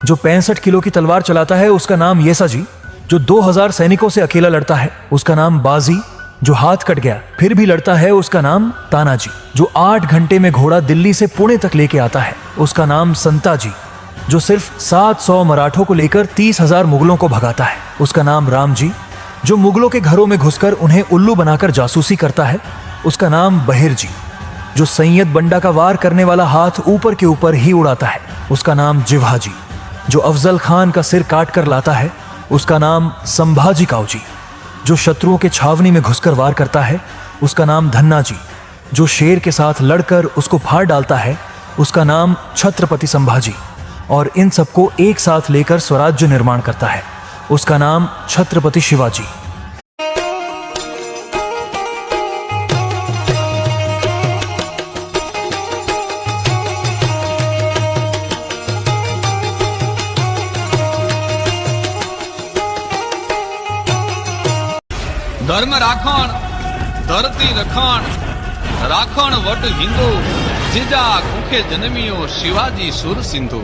जो 65 किलो की तलवार चलाता है उसका नाम येसाजी। जो 2000 सैनिकों से अकेला लड़ता है उसका नाम बाजी। जो हाथ कट गया फिर भी लड़ता है उसका नाम तानाजी। जो 8 घंटे में घोड़ा दिल्ली से पुणे तक लेके आता है उसका नाम संताजी। जो सिर्फ 700 मराठों को लेकर 30,000 मुगलों को भगाता है उसका नाम रामजी। जो मुगलों के घरों में घुसकर उन्हें उल्लू बनाकर जासूसी करता है उसका नाम बहिरजी। जो सैयद बंडा का वार करने वाला हाथ ऊपर के ऊपर ही उड़ाता है उसका नाम जिव्हाजी। जो अफजल खान का सिर काट कर लाता है उसका नाम संभाजी काऊजी। जो शत्रुओं के छावनी में घुसकर वार करता है उसका नाम धन्नाजी। जो शेर के साथ लड़कर उसको फाड़ डालता है उसका नाम छत्रपति संभाजी। और इन सबको एक साथ लेकर स्वराज्य निर्माण करता है उसका नाम छत्रपति शिवाजी। धर्म राखण धरती रखण राखण वट हिंदू जीजा कुखे जन्मियो शिवाजी सुर सिंधु।